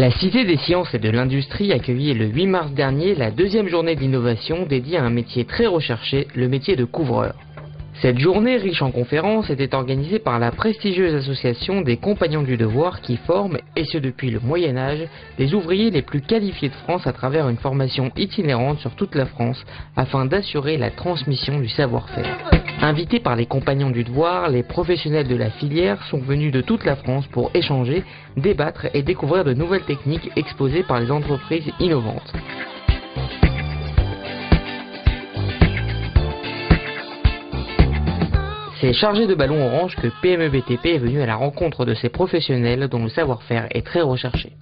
La Cité des sciences et de l'industrie accueillit le 8 mars dernier la deuxième journée d'innovation dédiée à un métier très recherché, le métier de couvreur. Cette journée riche en conférences était organisée par la prestigieuse association des Compagnons du Devoir qui forme, et ce depuis le Moyen-Âge, les ouvriers les plus qualifiés de France à travers une formation itinérante sur toute la France afin d'assurer la transmission du savoir-faire. Invités par les Compagnons du Devoir, les professionnels de la filière sont venus de toute la France pour échanger, débattre et découvrir de nouvelles techniques exposées par les entreprises innovantes. C'est chargé de ballons orange que PME BTP est venu à la rencontre de ces professionnels dont le savoir-faire est très recherché.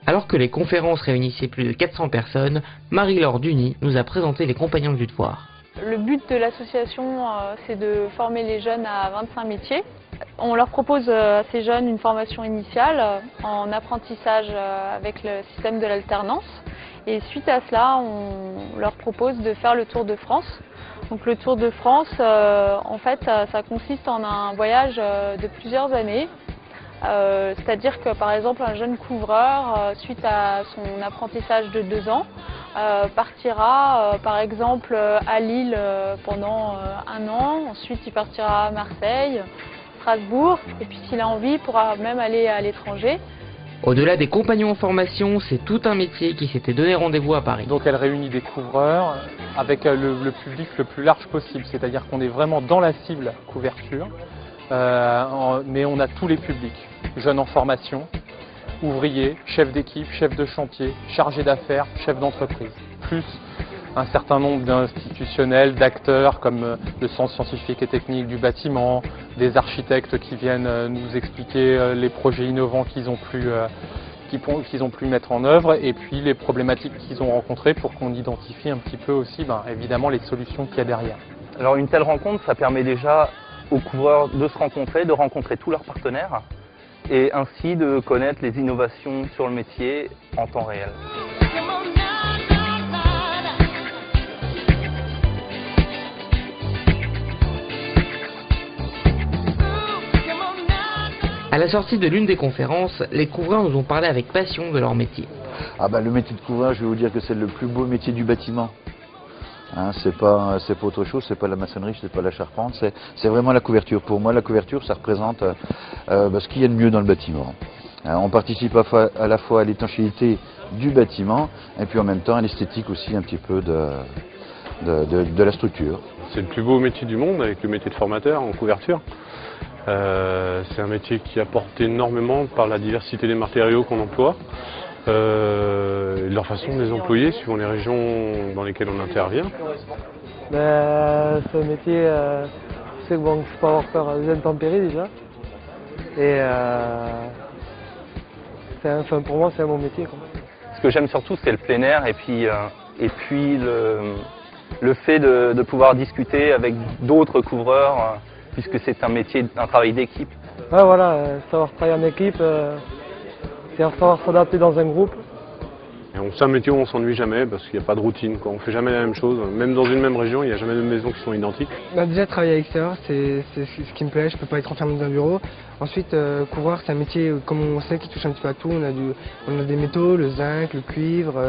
Alors que les conférences réunissaient plus de 400 personnes, Marie-Laure Duny nous a présenté les Compagnons du Devoir. Le but de l'association, c'est de former les jeunes à 25 métiers. On leur propose à ces jeunes une formation initiale en apprentissage avec le système de l'alternance. Et suite à cela, on leur propose de faire le Tour de France. Donc le Tour de France, en fait, ça consiste en un voyage de plusieurs années. C'est-à-dire que par exemple un jeune couvreur, suite à son apprentissage de 2 ans, partira par exemple à Lille pendant 1 an, ensuite il partira à Marseille, Strasbourg, et puis s'il a envie il pourra même aller à l'étranger. Au-delà des compagnons en formation, c'est tout un métier qui s'était donné rendez-vous à Paris. Donc elle réunit des couvreurs avec le public le plus large possible, c'est-à-dire qu'on est vraiment dans la cible couverture, mais on a tous les publics, jeunes en formation, ouvriers, chefs d'équipe, chefs de chantier, chargés d'affaires, chefs d'entreprise, plus un certain nombre d'institutionnels, d'acteurs comme le Centre scientifique et technique du bâtiment, des architectes qui viennent nous expliquer les projets innovants qu'ils ont pu mettre en œuvre et puis les problématiques qu'ils ont rencontrées pour qu'on identifie un petit peu aussi évidemment les solutions qu'il y a derrière. Alors une telle rencontre, ça permet déjà aux couvreurs de se rencontrer, de rencontrer tous leurs partenaires et ainsi de connaître les innovations sur le métier en temps réel. À la sortie de l'une des conférences, les couvreurs nous ont parlé avec passion de leur métier. Le métier de couvreur, je vais vous dire que c'est le plus beau métier du bâtiment. C'est pas autre chose, c'est pas la maçonnerie, c'est pas la charpente, c'est vraiment la couverture. Pour moi, la couverture, ça représente ce qu'il y a de mieux dans le bâtiment. On participe à la fois à l'étanchéité du bâtiment et puis en même temps à l'esthétique aussi un petit peu de la structure. C'est le plus beau métier du monde avec le métier de formateur en couverture. C'est un métier qui apporte énormément par la diversité des matériaux qu'on emploie, leur façon de les employer suivant les régions dans lesquelles on intervient. C'est un métier, je sais que bon, je peux avoir peur des intempéries déjà. Et pour moi c'est un bon métier, quoi. Ce que j'aime surtout c'est le plein air et puis le fait de pouvoir discuter avec d'autres couvreurs. Puisque c'est un métier, un travail d'équipe. Ouais, voilà, savoir travailler en équipe, c'est savoir s'adapter dans un groupe. C'est un métier où on ne s'ennuie jamais parce qu'il n'y a pas de routine, quoi. On ne fait jamais la même chose. Même dans une même région, il n'y a jamais de maisons qui sont identiques. Déjà, travailler à l'extérieur, c'est ce qui me plaît. Je ne peux pas être enfermé dans un bureau. Ensuite, couvreur, c'est un métier, comme on sait, qui touche un petit peu à tout. On a des métaux, le zinc, le cuivre,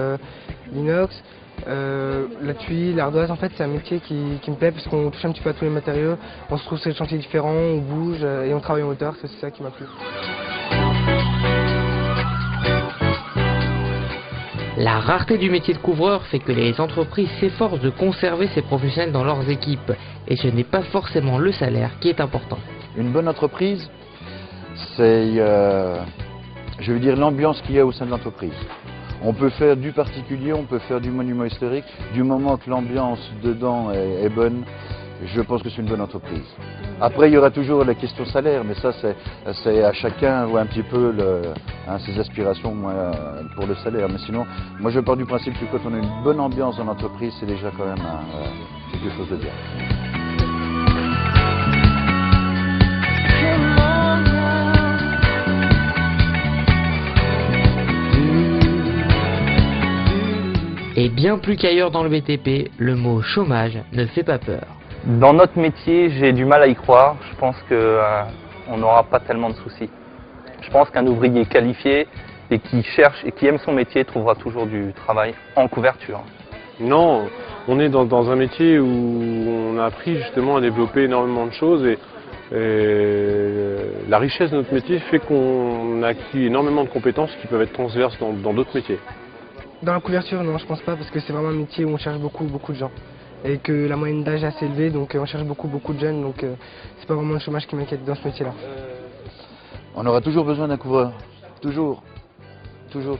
l'inox. La tuile, l'ardoise, en fait c'est un métier qui me plaît parce qu'on touche un petit peu à tous les matériaux, on se trouve sur des chantiers différents, on bouge et on travaille en hauteur, c'est ça qui m'a plu. La rareté du métier de couvreur fait que les entreprises s'efforcent de conserver ces professionnels dans leurs équipes et ce n'est pas forcément le salaire qui est important. Une bonne entreprise, c'est je veux dire l'ambiance qu'il y a au sein de l'entreprise. On peut faire du particulier, on peut faire du monument historique. Du moment que l'ambiance dedans est bonne, je pense que c'est une bonne entreprise. Après, il y aura toujours la question salaire, mais ça, c'est à chacun un petit peu ses aspirations pour le salaire. Mais sinon, moi, je pars du principe que quand on a une bonne ambiance dans l'entreprise, c'est déjà quand même quelque chose de bien. Et bien plus qu'ailleurs dans le BTP, le mot chômage ne fait pas peur. Dans notre métier, j'ai du mal à y croire. Je pense qu'on n'aura pas tellement de soucis. Je pense qu'un ouvrier qualifié et qui cherche et qui aime son métier trouvera toujours du travail en couverture. Non, on est dans un métier où on a appris justement à développer énormément de choses et la richesse de notre métier fait qu'on a acquis énormément de compétences qui peuvent être transverses dans d'autres métiers. Dans la couverture, non, je pense pas, parce que c'est vraiment un métier où on cherche beaucoup de gens. Et que la moyenne d'âge est assez élevée, donc on cherche beaucoup de jeunes, donc c'est pas vraiment le chômage qui m'inquiète dans ce métier-là. On aura toujours besoin d'un couvreur. Toujours. Toujours.